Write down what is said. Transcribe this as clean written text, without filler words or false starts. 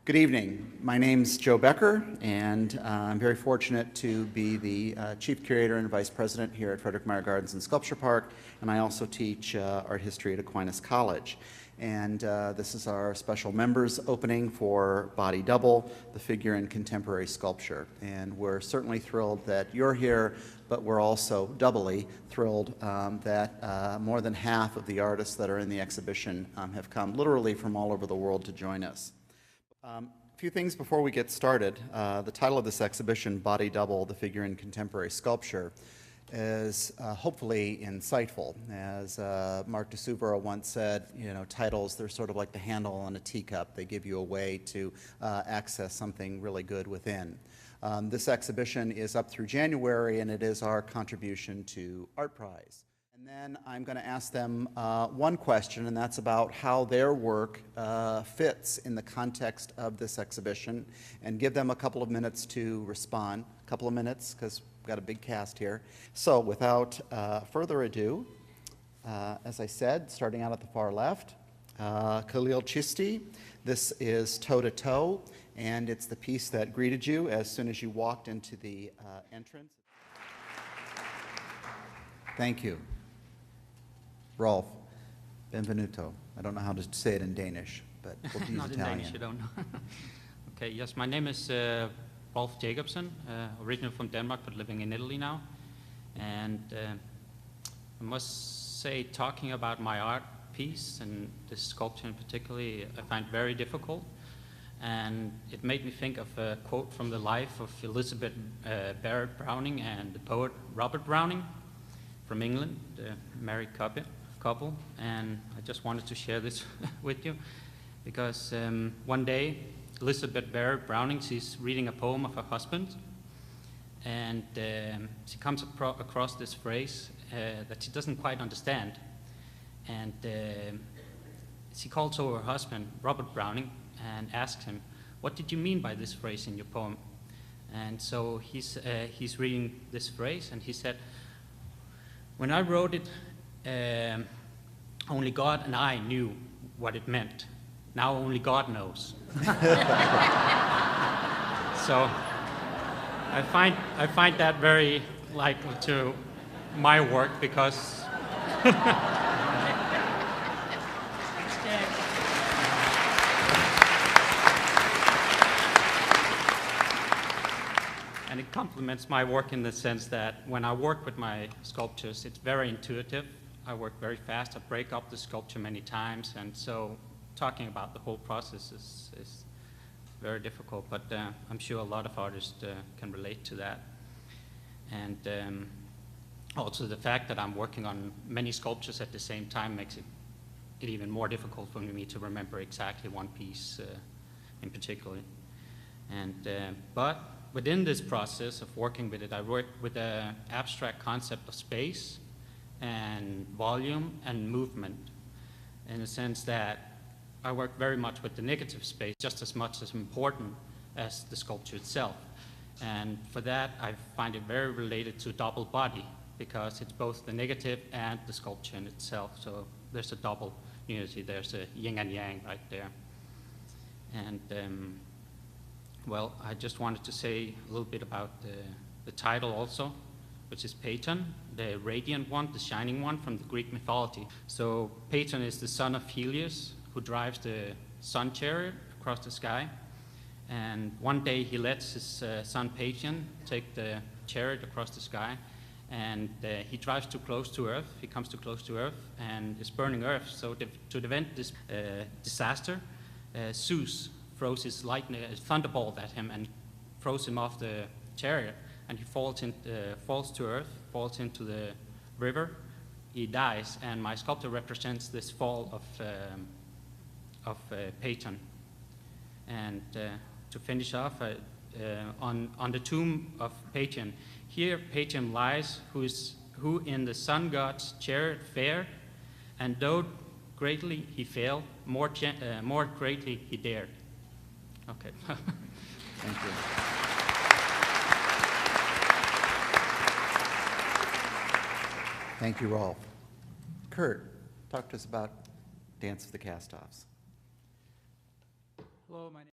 Good evening. My name's Joe Becker, and I'm very fortunate to be the Chief Curator and Vice President here at Frederik Meijer Gardens and Sculpture Park, and I also teach art history at Aquinas College. And this is our special members opening for Body Double, the figure in contemporary sculpture. And we're certainly thrilled that you're here, but we're also doubly thrilled that more than half of the artists that are in the exhibition have come literally from all over the world to join us. A few things before we get started. The title of this exhibition, Body Double, the figure in contemporary sculpture, is hopefully insightful. As Mark de Souvera once said, you know, titles, they're sort of like the handle on a teacup. They give you a way to access something really good within. This exhibition is up through January, and it is our contribution to Art Prize. And then I'm going to ask them one question, and that's about how their work fits in the context of this exhibition, and give them a couple of minutes to respond. A couple of minutes, because we've got a big cast here. So without further ado, as I said, starting out at the far left, Khalil Chisti. This is Toe to Toe, and it's the piece that greeted you as soon as you walked into the entrance. Thank you. Rolf, benvenuto. I don't know how to say it in Danish, but we'll use Not Italian. in Danish, you don't know. Okay, yes, my name is Rolf Jacobsen, originally from Denmark, but living in Italy now. And I must say, talking about my art piece, and this sculpture in particular, I find very difficult. And it made me think of a quote from the life of Elizabeth Barrett Browning and the poet Robert Browning from England, the married couple. And I just wanted to share this with you because one day Elizabeth Barrett Browning, she's reading a poem of her husband, and she comes across this phrase that she doesn't quite understand, and she calls over her husband, Robert Browning, and asks him, "What did you mean by this phrase in your poem?" And so he's reading this phrase, and he said, "When I wrote it, only God and I knew what it meant. Now only God knows." So I find that very likely to my work because and it complements my work in the sense that when I work with my sculptures, it's very intuitive. I work very fast. I break up the sculpture many times, and so talking about the whole process is very difficult, but I'm sure a lot of artists can relate to that. And also the fact that I'm working on many sculptures at the same time makes it even more difficult for me to remember exactly one piece in particular. And but within this process of working with it, I work with the abstract concept of space and volume and movement, in the sense that I work very much with the negative space, just as much as important as the sculpture itself. And for that, I find it very related to double body, because it's both the negative and the sculpture in itself. So there's a double unity, there's a yin and yang right there. And well, I just wanted to say a little bit about the title also, which is Phaeton, the radiant one, the shining one from the Greek mythology. So Phaeton is the son of Helios, who drives the sun chariot across the sky. And one day he lets his son Phaeton take the chariot across the sky, and he drives too close to Earth. He comes too close to Earth and is burning Earth. So to prevent this disaster, Zeus throws his thunderbolt at him and throws him off the chariot, and he falls to Earth, falls into the river. He dies, and my sculpture represents this fall of Phaeton. And to finish off, on the tomb of Phaeton, here Phaeton lies, who in the sun god's chariot fared, and though greatly he failed, more greatly he dared. Okay. Thank you. Thank you, Rolf. Kurt, talk to us about Dance of the Cast-Offs. Hello, my name